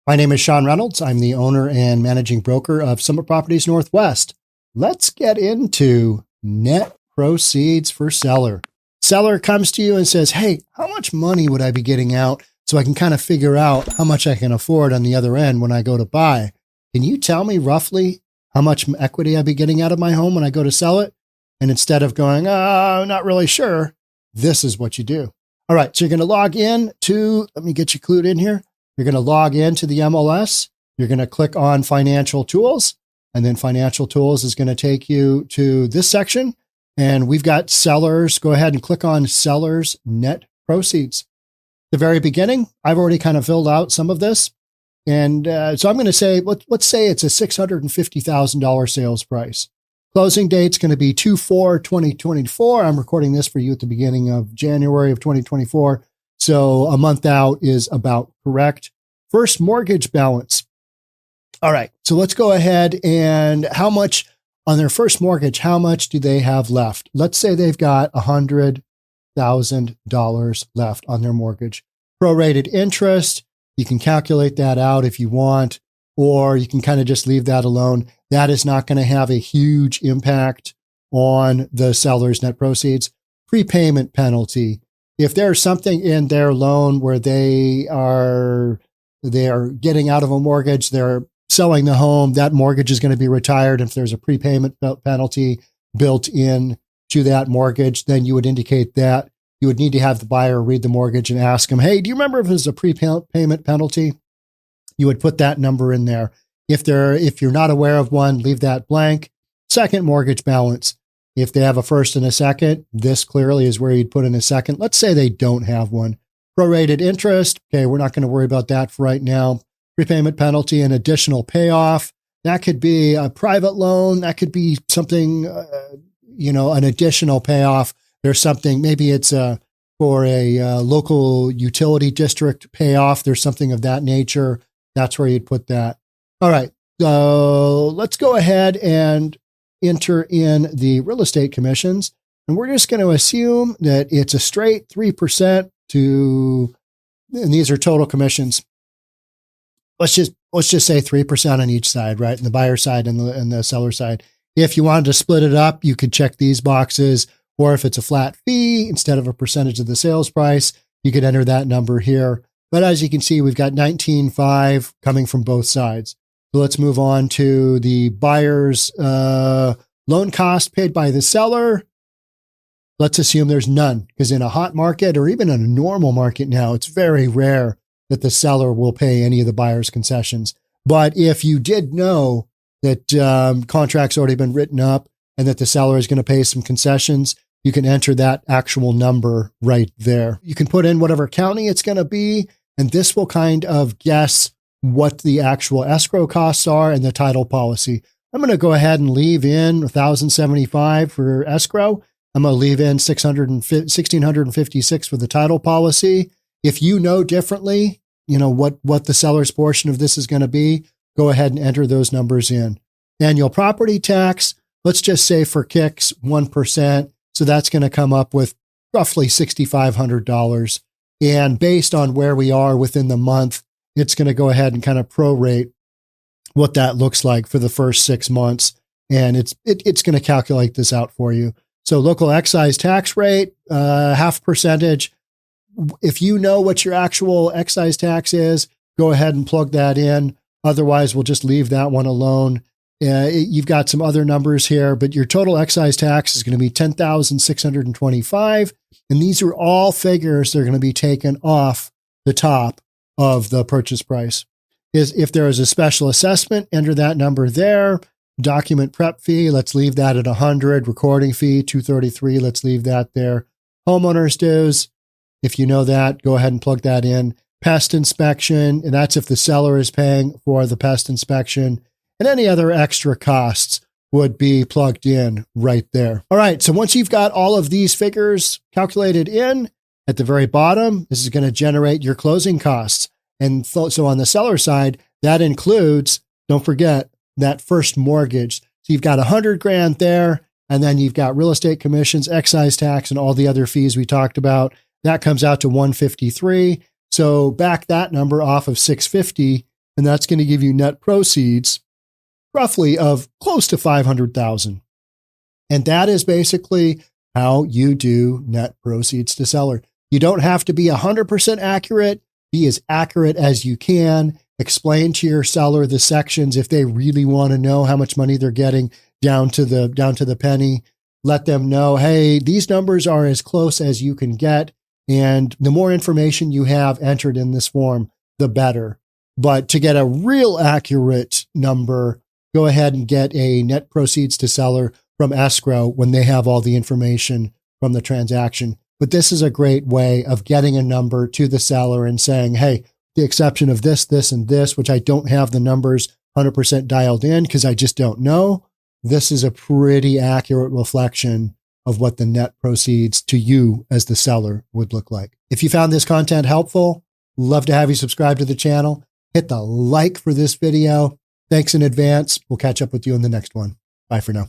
My name is Sean Reynolds. I'm the owner and managing broker of Summit Properties Northwest. Let's get into net proceeds for seller. Seller comes to you and says, hey, how much money would I be getting out so I can kind of figure out how much I can afford on the other end when I go to buy? Can you tell me roughly how much equity I'd be getting out of my home when I go to sell it? And instead of going, I'm not really sure, this is what you do. All right, so you're going to log in to, let me get you clued in here. You're going to log into the MLS. You're going to click on Financial Tools, and then Financial Tools is going to take you to this section. And we've got sellers. Go ahead and click on Sellers Net Proceeds. The very beginning, I've already kind of filled out some of this. And so I'm going to say, let's say it's a $650,000 sales price. Closing date's going to be 2/4/2024. I'm recording this for you at the beginning of January of 2024. So a month out is about correct. First mortgage balance. All right. So let's go ahead and how much on their first mortgage, how much do they have left? Let's say they've got $100,000 left on their mortgage. Prorated interest. You can calculate that out if you want, or you can kind of just leave that alone. That is not going to have a huge impact on the seller's net proceeds. Prepayment penalty. If there's something in their loan where they are getting out of a mortgage, they're selling the home, that mortgage is going to be retired. If there's a prepayment penalty built in to that mortgage, then you would indicate that. You would need to have the buyer read the mortgage and ask them, hey, do you remember if there's a prepayment penalty? You would put that number in there. If you're not aware of one, leave that blank. Second mortgage balance. If they have a first and a second, this clearly is where you'd put in a second. Let's say they don't have one. Prorated interest. Okay, we're not going to worry about that for right now. Prepayment penalty and additional payoff. That could be a private loan. That could be something, an additional payoff. There's something, maybe it's for a local utility district payoff. There's something of that nature. That's where you'd put that. All right, so let's go ahead and enter in the real estate commissions. And we're just going to assume that it's a straight 3% and these are total commissions. Let's just say 3% on each side, right? And the buyer side and the seller side. If you wanted to split it up, you could check these boxes, or if it's a flat fee instead of a percentage of the sales price, you could enter that number here. But as you can see, we've got 19.5 coming from both sides. So let's move on to the buyer's loan cost paid by the seller. Let's assume there's none, because in a hot market or even in a normal market now, it's very rare that the seller will pay any of the buyer's concessions. But if you did know that contract's already been written up and that the seller is going to pay some concessions, you can enter that actual number right there. You can put in whatever county it's going to be, and this will kind of guess what the actual escrow costs are and the title policy. I'm going to go ahead and leave in $1,075 for escrow. I'm going to leave in $1,656 for the title policy. If you know differently, what the seller's portion of this is going to be, go ahead and enter those numbers in. Annual property tax, let's just say for kicks, 1%. So that's going to come up with roughly $6,500. And based on where we are within the month, it's going to go ahead and kind of prorate what that looks like for the first 6 months. And it's going to calculate this out for you. So local excise tax rate, 0.5%. If you know what your actual excise tax is, go ahead and plug that in. Otherwise, we'll just leave that one alone. You've got some other numbers here, but your total excise tax is going to be $10,625. And these are all figures that are going to be taken off the top of the purchase price. If there is a special assessment, enter that number there. Document prep fee, let's leave that at 100. Recording fee, $233. Let's leave that there. Homeowner's dues, if you know that, go ahead and plug that in. Pest inspection, and that's if the seller is paying for the pest inspection. And any other extra costs would be plugged in right there. All right, so once you've got all of these figures calculated in, at the very bottom, this is going to generate your closing costs. And so on the seller side, that includes, don't forget, that first mortgage. So you've got $100,000 there, and then you've got real estate commissions, excise tax, and all the other fees we talked about. That comes out to $153. So back that number off of $650, and that's going to give you net proceeds roughly of close to $500,000. And that is basically how you do net proceeds to seller. You don't have to be 100% accurate. Be as accurate as you can. Explain to your seller the sections if they really want to know how much money they're getting down to the penny. Let them know, hey, these numbers are as close as you can get. And the more information you have entered in this form, the better. But to get a real accurate number, go ahead and get a net proceeds to seller from escrow when they have all the information from the transaction. But this is a great way of getting a number to the seller and saying, hey, the exception of this, this, and this, which I don't have the numbers 100% dialed in because I just don't know. This is a pretty accurate reflection of what the net proceeds to you as the seller would look like. If you found this content helpful, love to have you subscribe to the channel. Hit the like for this video. Thanks in advance. We'll catch up with you in the next one. Bye for now.